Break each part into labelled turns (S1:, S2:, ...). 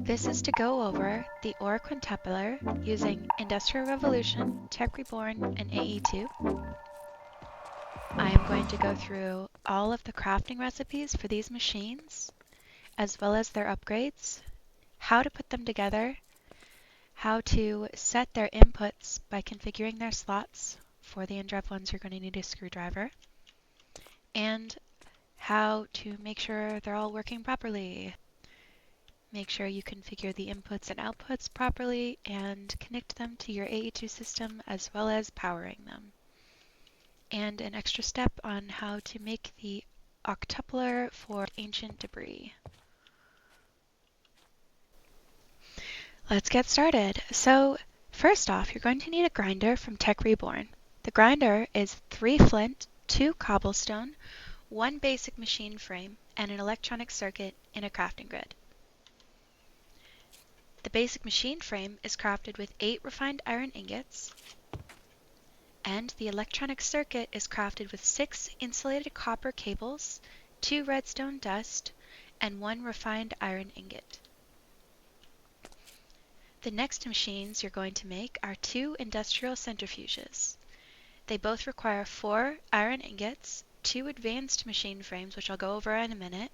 S1: This is to go over the Ore Quintupler using Industrial Revolution, Tech Reborn, and AE2. I am going to go through all of the crafting recipes for these machines, as well as their upgrades, how to put them together, how to set their inputs by configuring their slots. For the in-drive ones, you're going to need a screwdriver, and how to make sure they're all working properly. Make sure you configure the inputs and outputs properly and connect them to your AE2 system as well as powering them. And an extra step on how to make the octupler for ancient debris. Let's get started. So first off, you're going to need a grinder from Tech Reborn. The grinder is 3 flint, 2 cobblestone, 1 basic machine frame, and an electronic circuit in a crafting grid. The basic machine frame is crafted with 8 refined iron ingots, and the electronic circuit is crafted with 6 insulated copper cables, 2 redstone dust, and 1 refined iron ingot. The next machines you're going to make are 2 industrial centrifuges. They both require 4 iron ingots, 2 advanced machine frames, which I'll go over in a minute,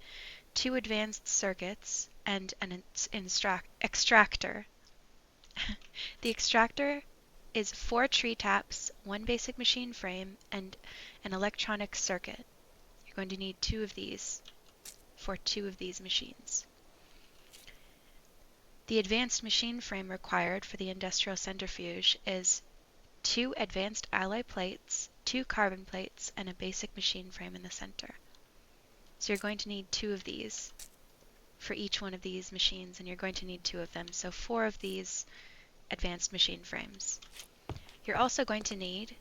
S1: 2 advanced circuits, and an extractor. The extractor is 4 tree taps, 1 basic machine frame, and an electronic circuit. You're going to need 2 of these for 2 of these machines. The advanced machine frame required for the industrial centrifuge is 2 advanced alloy plates, 2 carbon plates, and a basic machine frame in the center. So you're going to need 2 of these for each one of these machines, and you're going to need 2 of them, so 4 of these advanced machine frames. You're also going to need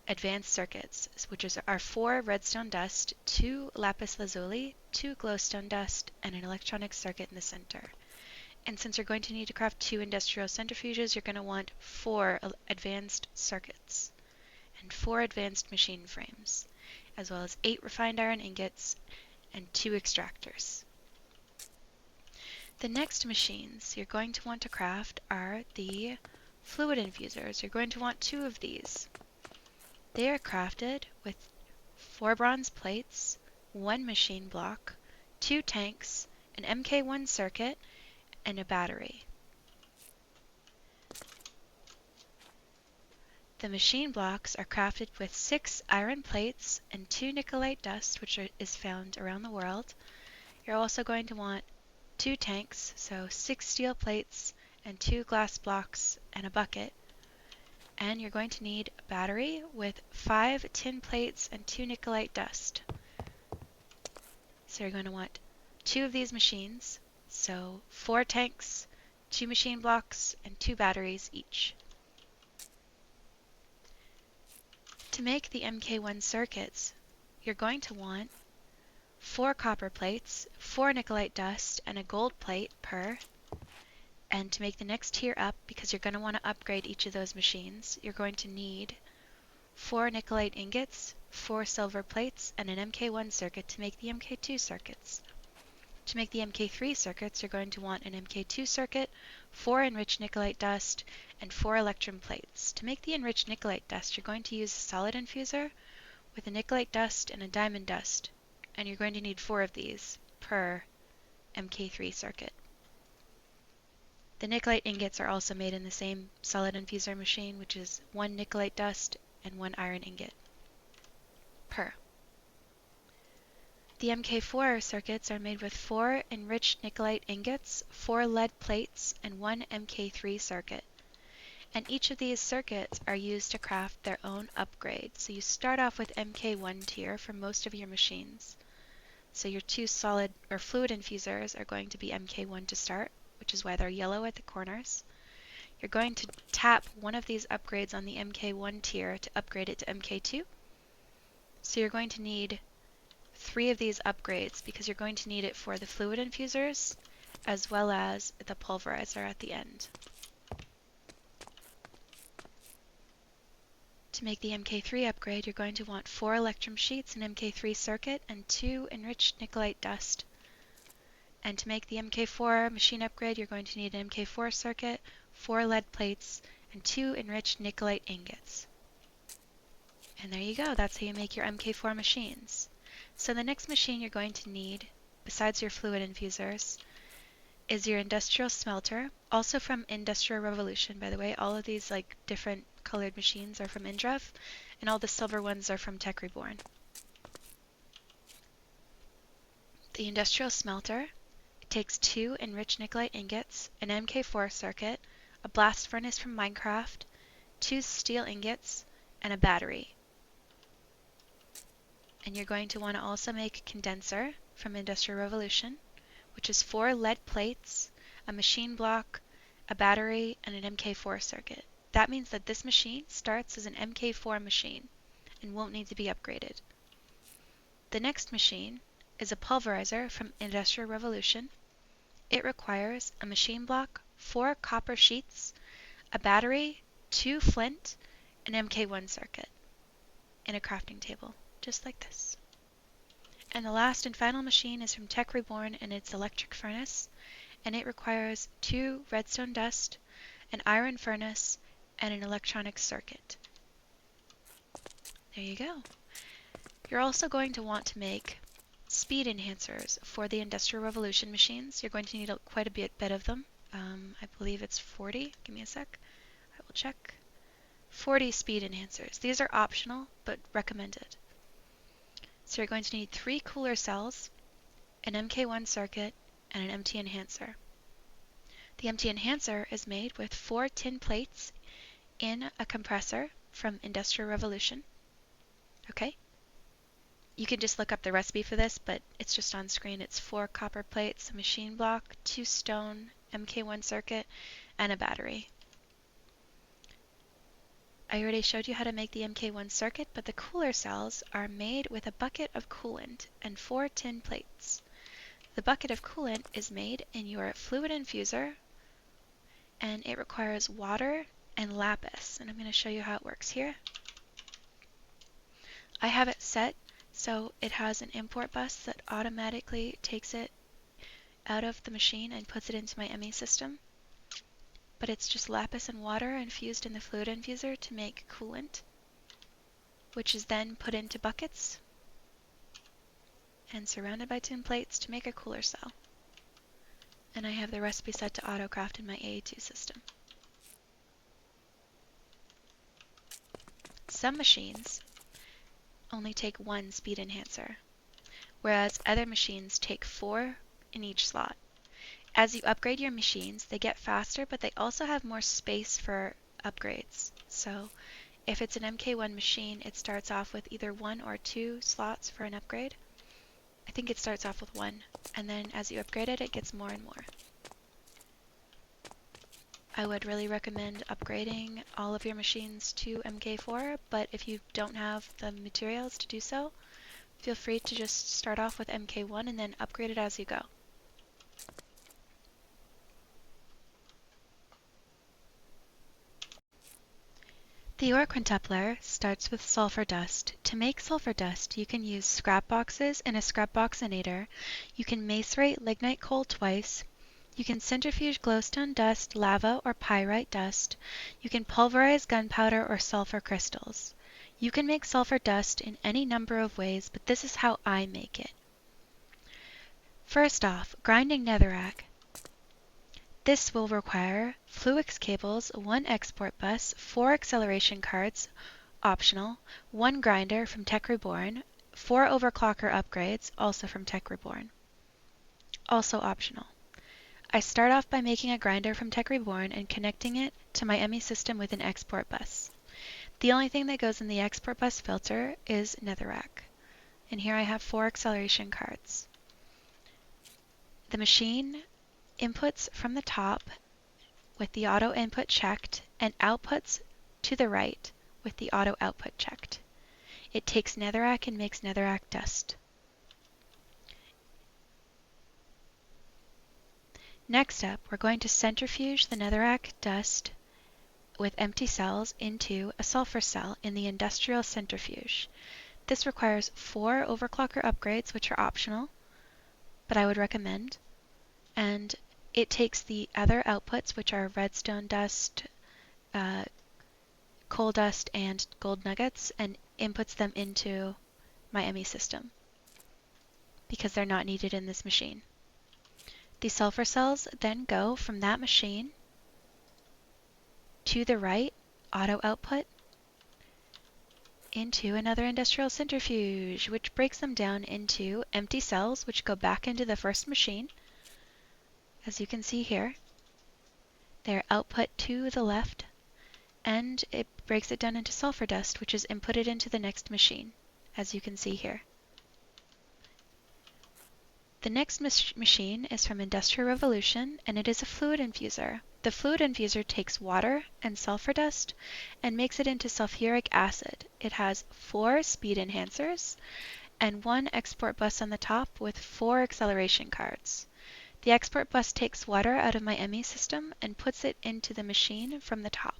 S1: advanced circuits, which are 4 redstone dust, 2 lapis lazuli, 2 glowstone dust, and an electronic circuit in the center. And since you're going to need to craft 2 industrial centrifuges, you're going to want 4 advanced circuits and 4 advanced machine frames, as well as 8 refined iron ingots and 2 extractors. The next machines you're going to want to craft are the fluid infusers. You're going to want 2 of these. They are crafted with 4 bronze plates, 1 machine block, 2 tanks, an MK1 circuit, and a battery. The machine blocks are crafted with 6 iron plates and 2 nickelite dust, which is found around the world. You're also going to want 2 tanks, so 6 steel plates and 2 glass blocks and a bucket. And you're going to need a battery with 5 tin plates and 2 nickelite dust. So you're going to want 2 of these machines, so 4 tanks, 2 machine blocks, and 2 batteries each. To make the MK1 circuits, you're going to want 4 copper plates, 4 nickelite dust, and a gold plate per. And to make the next tier up, because you're going to want to upgrade each of those machines, you're going to need 4 nickelite ingots, 4 silver plates, and an MK1 circuit to make the MK2 circuits. To make the MK3 circuits, you're going to want an MK2 circuit, 4 enriched nickelite dust, and 4 electrum plates. To make the enriched nickelite dust, you're going to use a solid infuser with a nickelite dust and a diamond dust, and you're going to need 4 of these per MK3 circuit. The nickelite ingots are also made in the same solid infuser machine, which is 1 nickelite dust and 1 iron ingot per. The MK4 circuits are made with 4 enriched nickelite ingots, 4 lead plates, and 1 MK3 circuit. And each of these circuits are used to craft their own upgrade. So you start off with MK1 tier for most of your machines. So your 2 solid or fluid infusers are going to be MK1 to start, which is why they're yellow at the corners. You're going to tap one of these upgrades on the MK1 tier to upgrade it to MK2. So you're going to need 3 of these upgrades because you're going to need it for the fluid infusers as well as the pulverizer at the end. To make the MK3 upgrade, you're going to want 4 electrum sheets, an MK3 circuit, and 2 enriched nickelite dust. And to make the MK4 machine upgrade, you're going to need an MK4 circuit, 4 lead plates, and 2 enriched nickelite ingots. And there you go, that's how you make your MK4 machines. So the next machine you're going to need, besides your fluid infusers, is your industrial smelter, also from Industrial Revolution, by the way. All of these like different colored machines are from Indrev, and all the silver ones are from Tech Reborn. The industrial smelter, it takes 2 enriched nickelite ingots, an MK4 circuit, a blast furnace from Minecraft, 2 steel ingots, and a battery. And you're going to want to also make a condenser from Industrial Revolution, which is 4 lead plates, a machine block, a battery, and an MK4 circuit. That means that this machine starts as an MK4 machine and won't need to be upgraded. The next machine is a pulverizer from Industrial Revolution. It requires a machine block, 4 copper sheets, a battery, 2 flint, an MK1 circuit, and a crafting table, just like this. And the last and final machine is from Tech Reborn, and it's electric furnace, and it requires 2 redstone dust, an iron furnace, and an electronic circuit. There you go. You're also going to want to make speed enhancers for the Industrial Revolution machines. You're going to need quite a bit of them. I believe it's 40. Give me a sec. I will check. 40 speed enhancers. These are optional, but recommended. So you're going to need 3 cooler cells, an MK1 circuit, and an empty enhancer. The empty enhancer is made with 4 tin plates in a compressor from Industrial Revolution. Okay? You can just look up the recipe for this, but it's just on screen. It's 4 copper plates, a machine block, 2 stone, MK1 circuit, and a battery. I already showed you how to make the MK1 circuit, but the cooler cells are made with a bucket of coolant and 4 tin plates. The bucket of coolant is made in your fluid infuser, and it requires water and lapis, and I'm going to show you how it works here. I have it set so it has an import bus that automatically takes it out of the machine and puts it into my ME system. But it's just lapis and water infused in the fluid infuser to make coolant, which is then put into buckets and surrounded by tin plates to make a cooler cell. And I have the recipe set to autocraft in my AA2 system. Some machines only take 1 speed enhancer, whereas other machines take 4 in each slot. As you upgrade your machines, they get faster, but they also have more space for upgrades. So if it's an MK1 machine, it starts off with either 1 or 2 slots for an upgrade. I think it starts off with 1, and then as you upgrade it, it gets more and more. I would really recommend upgrading all of your machines to MK4, but if you don't have the materials to do so, feel free to just start off with MK1 and then upgrade it as you go. The Ore Quintupler starts with sulfur dust. To make sulfur dust, you can use scrap boxes and a scrap boxinator. You can macerate lignite coal twice. You can centrifuge glowstone dust, lava, or pyrite dust. You can pulverize gunpowder or sulfur crystals. You can make sulfur dust in any number of ways, but this is how I make it. First off, grinding netherrack. This will require Fluix cables, 1 export bus, 4 acceleration cards, optional, 1 grinder from Tech Reborn, 4 overclocker upgrades, also from Tech Reborn, also optional. I start off by making a grinder from Tech Reborn and connecting it to my ME system with an export bus. The only thing that goes in the export bus filter is netherrack. And here I have 4 acceleration cards. The machine inputs from the top with the auto input checked and outputs to the right with the auto output checked. It takes netherrack and makes netherrack dust. Next up, we're going to centrifuge the netherrack dust with empty cells into a sulfur cell in the industrial centrifuge. This requires 4 overclocker upgrades, which are optional, but I would recommend. and it takes the other outputs, which are redstone dust, uh, coal dust, and gold nuggets, and inputs them into my ME system because they're not needed in this machine. The sulfur cells then go from that machine to the right, auto output, into another industrial centrifuge, which breaks them down into empty cells, which go back into the first machine. As you can see here, they're output to the left, and it breaks it down into sulfur dust, which is inputted into the next machine, as you can see here. The next machine is from Industrial Revolution, and it is a fluid infuser. The fluid infuser takes water and sulfur dust and makes it into sulfuric acid. It has 4 speed enhancers and 1 export bus on the top with 4 acceleration cards. The export bus takes water out of my ME system and puts it into the machine from the top.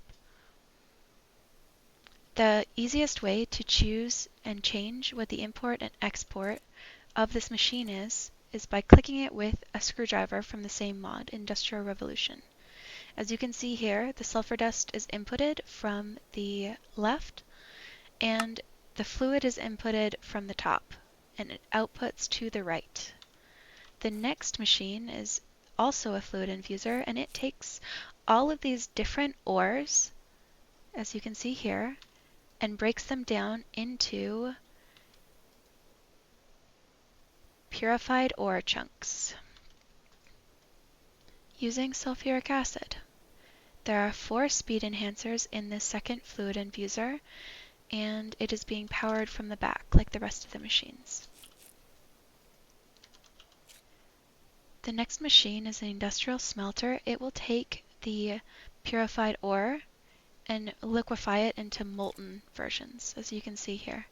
S1: The easiest way to choose and change what the import and export of this machine is by clicking it with a screwdriver from the same mod, Industrial Revolution. As you can see here, the sulfur dust is inputted from the left, and the fluid is inputted from the top, and it outputs to the right. The next machine is also a fluid infuser, and it takes all of these different ores, as you can see here, and breaks them down into purified ore chunks using sulfuric acid. There are 4 speed enhancers in this second fluid infuser, and it is being powered from the back like the rest of the machines. The next machine is an industrial smelter. It will take the purified ore and liquefy it into molten versions, as you can see here.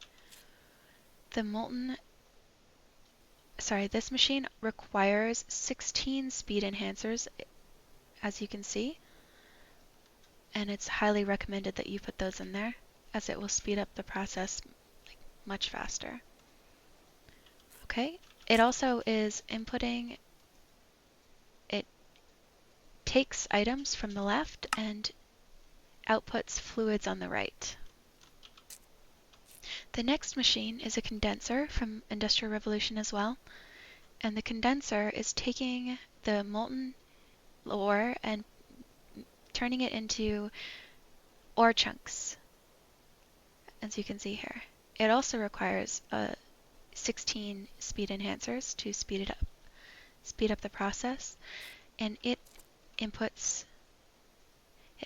S1: This machine requires 16 speed enhancers, as you can see, and it's highly recommended that you put those in there, as it will speed up the process much faster. Okay, it also is inputting, it takes items from the left and outputs fluids on the right. The next machine is a condenser from Industrial Revolution as well, and the condenser is taking the molten ore and turning it into ore chunks, as you can see here. It also requires 16 speed enhancers to speed up the process, and it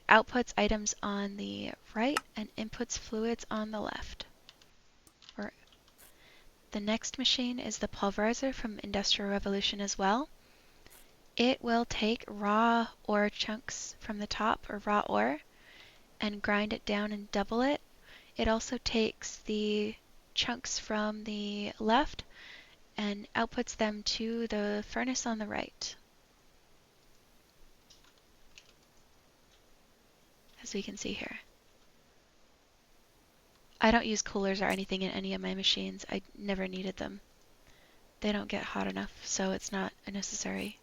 S1: outputs items on the right and inputs fluids on the left. The next machine is the pulverizer from Industrial Revolution as well. It will take raw ore chunks from the top, or raw ore, and grind it down and double it. It also takes the chunks from the left and outputs them to the furnace on the right, as we can see here. I don't use coolers or anything in any of my machines. I never needed them. They don't get hot enough, so it's not a necessary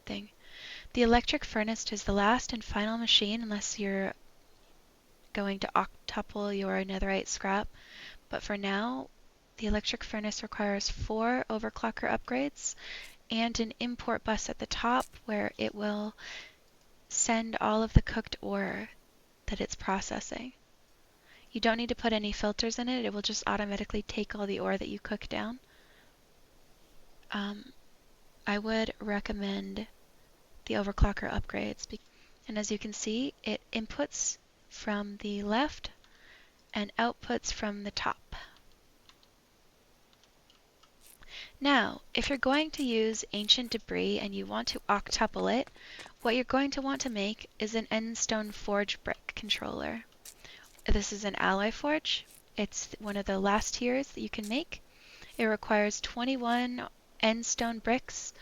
S1: thing. The electric furnace is the last and final machine, unless you're going to octuple your netherite scrap. But for now, the electric furnace requires 4 overclocker upgrades and an import bus at the top, where it will send all of the cooked ore that it's processing. You don't need to put any filters in it. It will just automatically take all the ore that you cook down. I would recommend the overclocker upgrades. And as you can see, it inputs from the left and outputs from the top. Now, if you're going to use ancient debris and you want to octuple it, what you're going to want to make is an endstone forge brick controller. This is an alloy forge. It's one of the last tiers that you can make. It requires 21 endstone bricks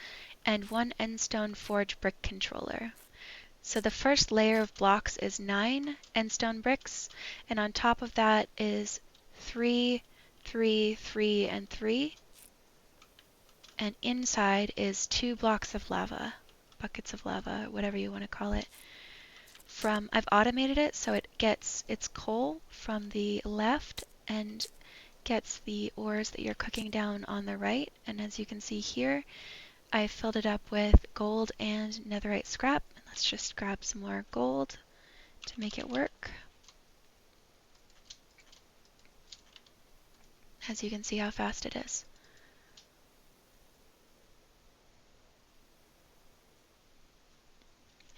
S1: and 1 endstone forge brick controller. So the first layer of blocks is 9 endstone bricks, and on top of that is 3, 3, 3, and 3 and inside is 2 blocks of lava, buckets of lava, whatever you want to call it. I've automated it so it gets its coal from the left and gets the ores that you're cooking down on the right. And as you can see here, I filled it up with gold and netherite scrap. Let's just grab some more gold to make it work. As you can see how fast it is.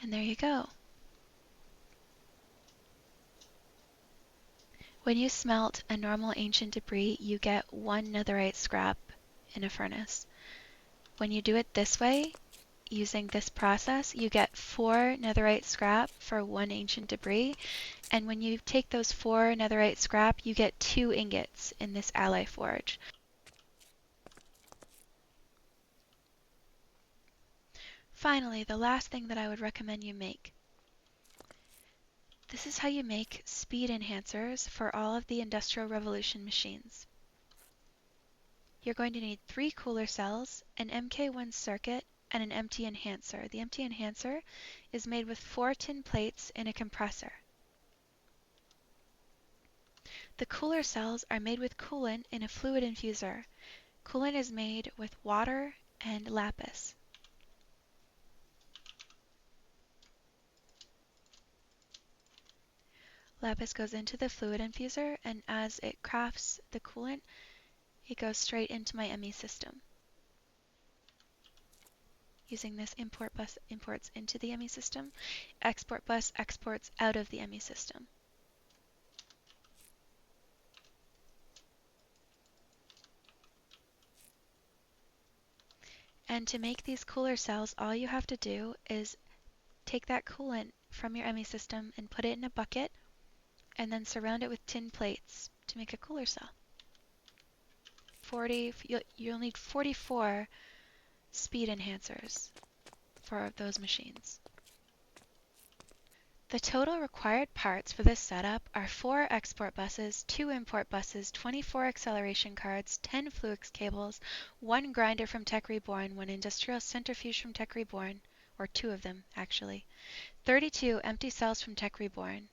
S1: And there you go. When you smelt a normal ancient debris, you get 1 netherite scrap in a furnace. When you do it this way, using this process, you get 4 netherite scrap for 1 ancient debris, and when you take those 4 netherite scrap, you get 2 ingots in this ally forge. Finally, the last thing that I would recommend you make. This is how you make speed enhancers for all of the Industrial Revolution machines. You're going to need 3 cooler cells, an MK1 circuit, and an empty enhancer. The empty enhancer is made with 4 tin plates in a compressor. The cooler cells are made with coolant in a fluid infuser. Coolant is made with water and lapis. Lapis goes into the fluid infuser, and as it crafts the coolant, it goes straight into my ME system. Using this import bus imports into the ME system, export bus exports out of the ME system. And to make these cooler cells, all you have to do is take that coolant from your ME system and put it in a bucket, and then surround it with tin plates to make a cooler cell. You'll need 44 speed enhancers for those machines. The total required parts for this setup are 4 export buses, 2 import buses, 24 acceleration cards, 10 Fluix cables, 1 grinder from Tech Reborn, 1 industrial centrifuge from Tech Reborn, or 2 of them actually, 32 empty cells from Tech Reborn,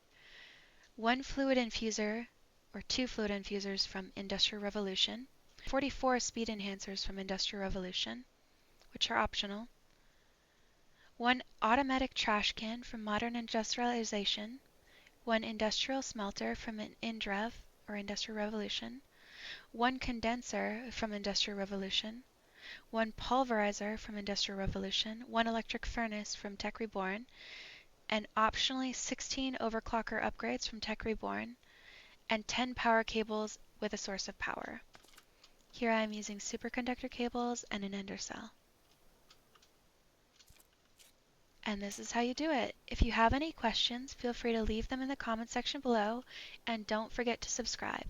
S1: 1 fluid infuser or 2 fluid infusers from Industrial Revolution, 44 speed enhancers from Industrial Revolution, which are optional, 1 automatic trash can from Modern Industrialization, 1 industrial smelter from an INDREV or Industrial Revolution, 1 condenser from Industrial Revolution, 1 pulverizer from Industrial Revolution, 1 electric furnace from Tech Reborn, and optionally 16 overclocker upgrades from Tech Reborn, and 10 power cables with a source of power. Here I am using superconductor cables and an ender cell. And this is how you do it. If you have any questions, feel free to leave them in the comment section below, and don't forget to subscribe.